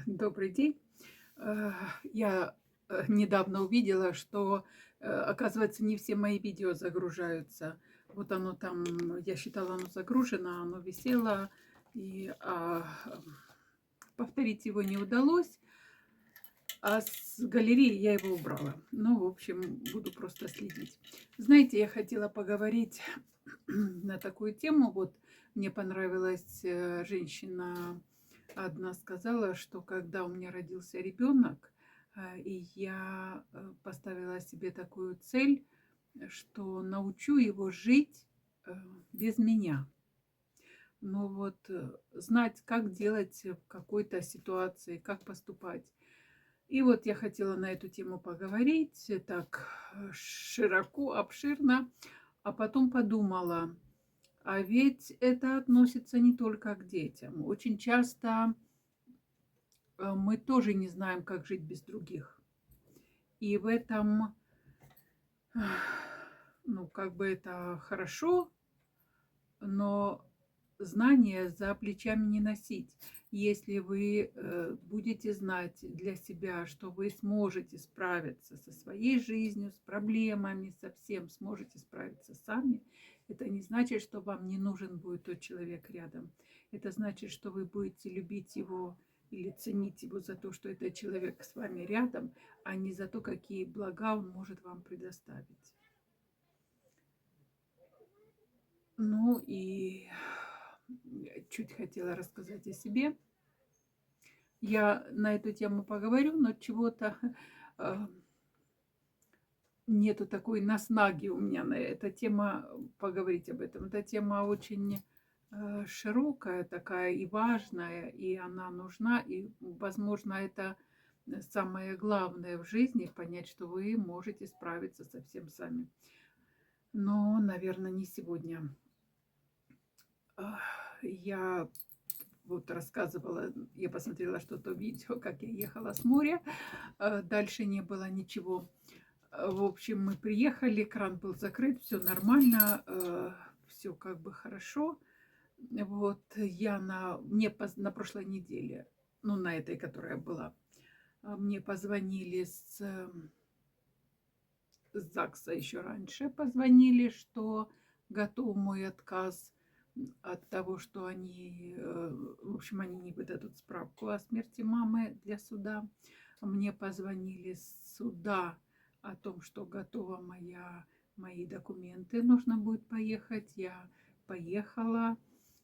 Добрый день. Я недавно увидела, что, оказывается, не все мои видео загружаются. Вот оно там, я считала, оно загружено, оно висело, и повторить его не удалось, а с галереи я его убрала. Ну, в общем, буду просто следить. Знаете, я хотела поговорить на такую тему. Вот мне понравилась женщина одна сказала, что когда у меня родился ребенок, и я поставила себе такую цель, что научу его жить без меня. Но вот знать, как делать в какой-то ситуации, как поступать. И вот я хотела на эту тему поговорить так широко, обширно, а потом подумала, а ведь это относится не только к детям. Очень часто мы тоже не знаем, как жить без других. И в этом, ну, как бы это хорошо, но знания за плечами не носить. Если вы будете знать для себя, что вы сможете справиться со своей жизнью, с проблемами, со всем сможете справиться сами, это не значит, что вам не нужен будет тот человек рядом. Это значит, что вы будете любить его или ценить его за то, что этот человек с вами рядом, а не за то, какие блага он может вам предоставить. Ну и чуть хотела рассказать о себе. Я на эту тему поговорю, но чего-то э, нету такой наснаги у меня на эта тема поговорить об этом. Эта тема очень широкая такая и важная, и она нужна, и, возможно, это самое главное в жизни, понять, что вы можете справиться со всем сами. Но, наверное, не сегодня. Я вот рассказывала, я посмотрела что-то видео, как я ехала с моря, дальше не было ничего. В общем, мы приехали, кран был закрыт, все нормально, все как бы хорошо. Вот я на прошлой неделе, ну, на этой, которая была, мне позвонили с ЗАГСа еще раньше, позвонили, что готов мой отказ от того, что они, в общем, они не выдадут справку о смерти мамы для суда. Мне позвонили с суда о том, что готова мои документы, нужно будет поехать. Я поехала,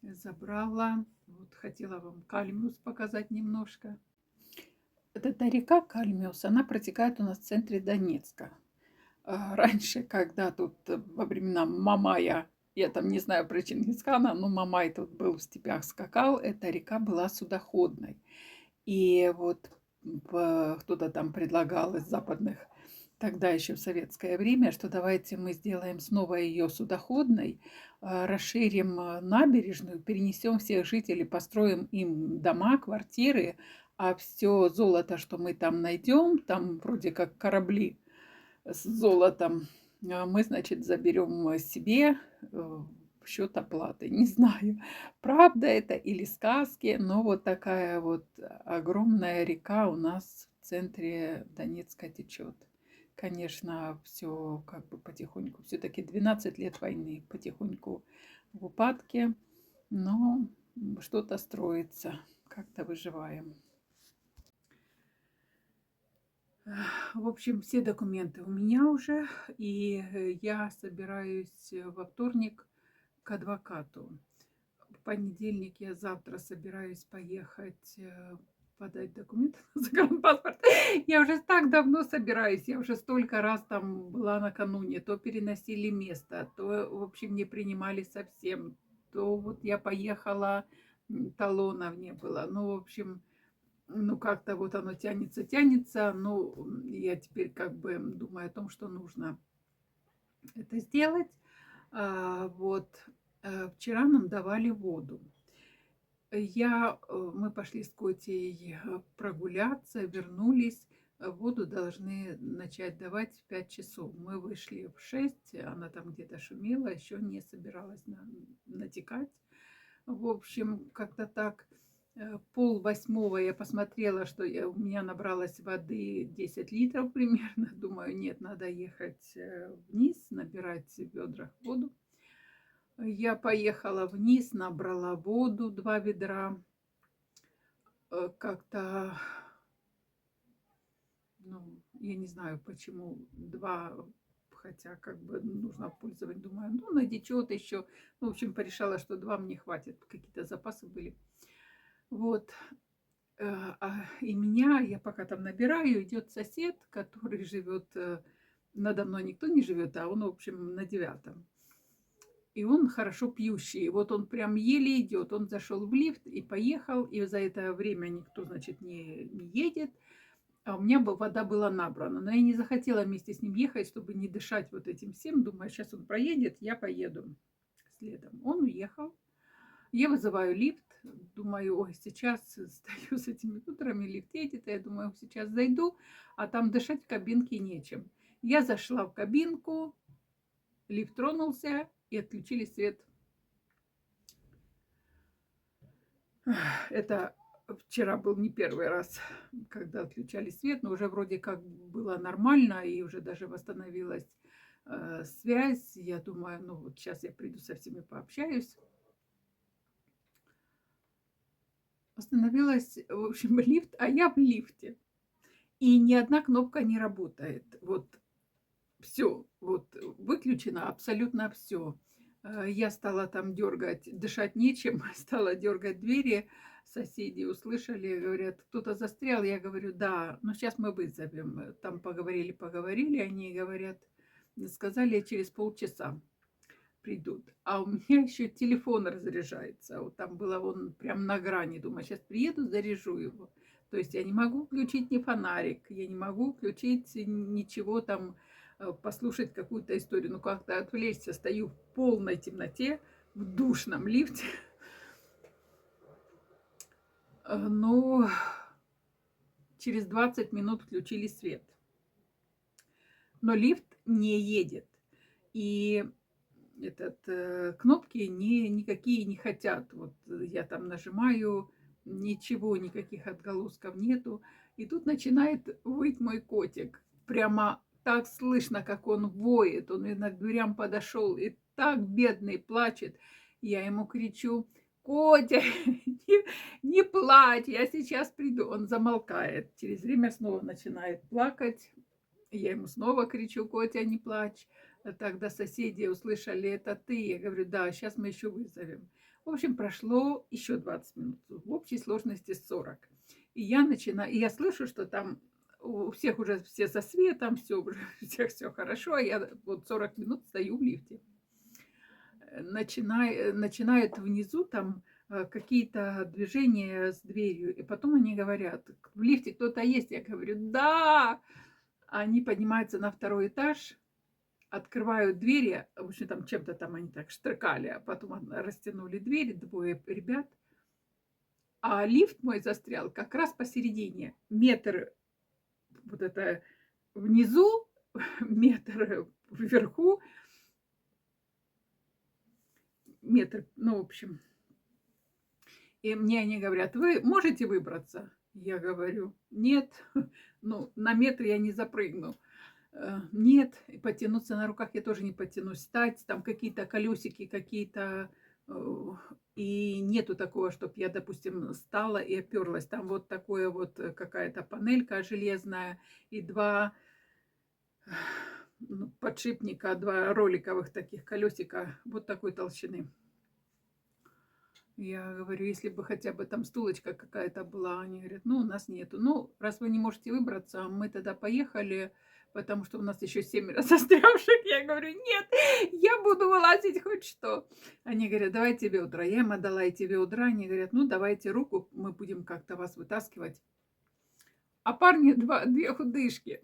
забрала. Вот хотела вам Кальмиус показать немножко. Вот эта река Кальмиус, она протекает у нас в центре Донецка. Раньше, когда тут во времена Мамая, я там не знаю про Чингисхана, но Мамай тут был в степях, скакал, эта река была судоходной. И вот кто-то там предлагал из западных, тогда еще в советское время, что давайте мы сделаем снова ее судоходной, расширим набережную, перенесем всех жителей, построим им дома, квартиры, а все золото, что мы там найдем, там вроде как корабли, с золотом. Мы, значит, заберем себе в счет оплаты. Не знаю, правда это или сказки, но вот такая вот огромная река у нас в центре Донецка течет. Конечно, все как бы потихоньку, все-таки 12 лет войны потихоньку в упадке, но что-то строится, как-то выживаем. В общем, все документы у меня уже, и я собираюсь во вторник к адвокату. В понедельник я завтра собираюсь поехать подать документы на загранпаспорт. Я уже так давно собираюсь, я уже столько раз там была накануне, то переносили место, то, в общем, не принимали совсем, то вот я поехала, талонов не было. Ну, в общем, ну, как-то вот оно тянется, тянется. Ну, я теперь как бы думаю о том, что нужно это сделать. Вот вчера нам давали воду. Мы пошли с Котей прогуляться, вернулись. Воду должны начать давать в 5 часов. Мы вышли в 6, она там где-то шумела, еще не собиралась натекать. В общем, как-то так. Пол-восьмого я посмотрела, что у меня набралось воды 10 литров примерно. Думаю, нет, надо ехать вниз, набирать в ведрах воду. Я поехала вниз, набрала воду, 2 ведра. Как-то, ну, я не знаю, почему 2, хотя как бы нужно пользовать. Думаю, ну, натечет еще. Ну, в общем, порешала, что 2 мне хватит. Какие-то запасы были. Вот. И меня, я пока там набираю, идет сосед, который живет, надо мной никто не живет, а он, в общем, на 9. И он хорошо пьющий. Вот он прям еле идет. Он зашел в лифт и поехал, и за это время никто, значит, не едет. А у меня вода была набрана. Но я не захотела вместе с ним ехать, чтобы не дышать вот этим всем. Думаю, сейчас он проедет, я поеду следом. Он уехал. Я вызываю лифт, думаю, ой, сейчас стою с этими утрами, лифт едет, я думаю, сейчас зайду, а там дышать в кабинке нечем. Я зашла в кабинку, лифт тронулся и отключили свет. Это вчера был не первый раз, когда отключали свет, но уже вроде как было нормально и уже даже восстановилась связь. Я думаю, ну вот сейчас я приду со всеми пообщаюсь. Остановилась, в общем, лифт, а я в лифте. И ни одна кнопка не работает. Вот все, вот выключено абсолютно все. Я стала там дергать, дышать нечем, стала дергать двери. Соседи услышали, говорят, кто-то застрял. Я говорю, да, ну сейчас мы вызовем. Там поговорили, они говорят, сказали, через полчаса придут. А у меня еще телефон разряжается. Вот там было он прям на грани. Думаю, сейчас приеду, заряжу его. То есть я не могу включить ни фонарик, я не могу включить ничего там, послушать какую-то историю. Ну, как-то отвлечься. Стою в полной темноте, в душном лифте. Ну, через 20 минут включили свет. Но лифт не едет. И кнопки никакие не хотят. Вот я там нажимаю, ничего, никаких отголосков нету. И тут начинает выть мой котик. Прямо так слышно, как он воет. Он и к дверям подошел и так бедный плачет. Я ему кричу, Котя, не плачь, я сейчас приду. Он замолкает. Через время снова начинает плакать. Я ему снова кричу, Котя, не плачь. Тогда соседи услышали, это ты. Я говорю, да, сейчас мы еще вызовем. В общем, прошло еще 20 минут. В общей сложности 40. И я начинаю, и я слышу, что там у всех уже все со светом, все, уже, у всех все хорошо. А я вот 40 минут стою в лифте. Начинают внизу там какие-то движения с дверью. И потом они говорят, в лифте кто-то есть. Я говорю, да. Они поднимаются на 2 этаж, открывают двери, в общем, там чем-то там они так штрыкали, а потом растянули двери, 2 ребят. А лифт мой застрял как раз посередине. Метр вот это внизу, метр вверху, метр, ну, в общем. И мне они говорят, вы можете выбраться? Я говорю, нет, ну, на метр я не запрыгну. Нет, и потянуться на руках я тоже не потянусь. Стать, там какие-то колесики, какие-то... И нету такого, чтобы я, допустим, стала и оперлась. Там вот такое вот какая-то панелька железная и 2 подшипника, 2 роликовых таких колесика вот такой толщины. Я говорю, если бы хотя бы там стулочка какая-то была, они говорят, ну, у нас нету. Ну, раз вы не можете выбраться, мы тогда поехали, потому что у нас еще 7 застрявших. Я говорю, нет, я буду вылазить хоть что. Они говорят, давайте ведра. Я им отдала эти ведра. Они говорят, ну, давайте руку, мы будем как-то вас вытаскивать. А парни 2 худышки.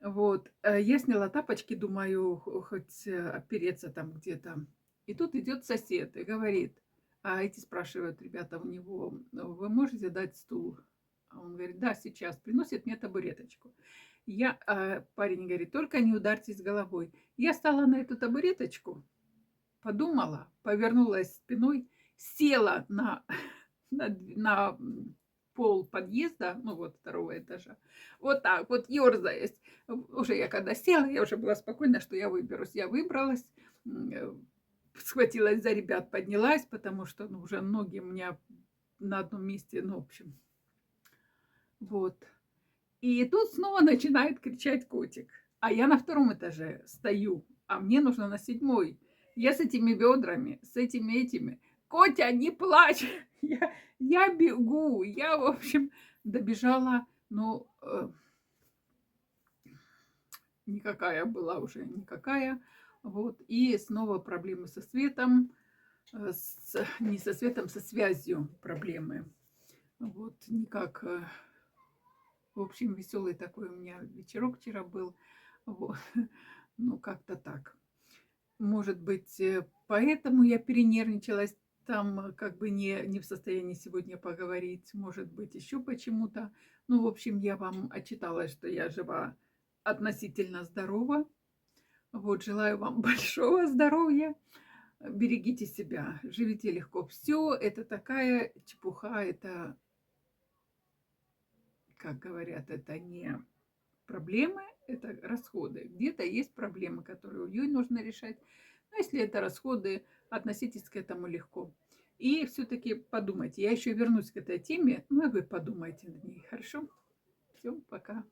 Вот. Я сняла тапочки, думаю, хоть опереться там где-то. И тут идет сосед и говорит, а эти спрашивают ребята у него, вы можете дать стул? А он говорит, да, сейчас. Приносит мне табуреточку. Парень говорит, только не ударьтесь головой. Я стала на эту табуреточку, подумала, повернулась спиной, села на на пол подъезда, ну вот второго этажа. Вот так вот, ёрзаясь. Уже я когда села, я уже была спокойна, что я выберусь. Я выбралась, схватилась за ребят, поднялась, потому что, ну, уже ноги у меня на одном месте, ну, в общем, вот. И тут снова начинает кричать котик. А я на втором этаже стою, а мне нужно на седьмой. Я с этими ведрами, с этими. Котя, не плачь! Я бегу. Я, в общем, добежала, ну, никакая была уже, никакая. Вот. И снова проблемы со светом, не со светом, со связью проблемы. Вот, никак. В общем, веселый такой у меня вечерок вчера был. Вот. Ну, как-то так. Может быть, поэтому я перенервничалась, там как бы не в состоянии сегодня поговорить. Может быть, еще почему-то. Ну, в общем, я вам отчиталась, что я жива, относительно здорова. Вот, желаю вам большого здоровья. Берегите себя, живите легко. Все это такая чепуха, это, как говорят, это не проблемы, это расходы. Где-то есть проблемы, которые ей нужно решать. Но если это расходы, относитесь к этому легко. И все-таки подумайте. Я еще вернусь к этой теме, но вы подумайте над ней. Хорошо? Все, пока.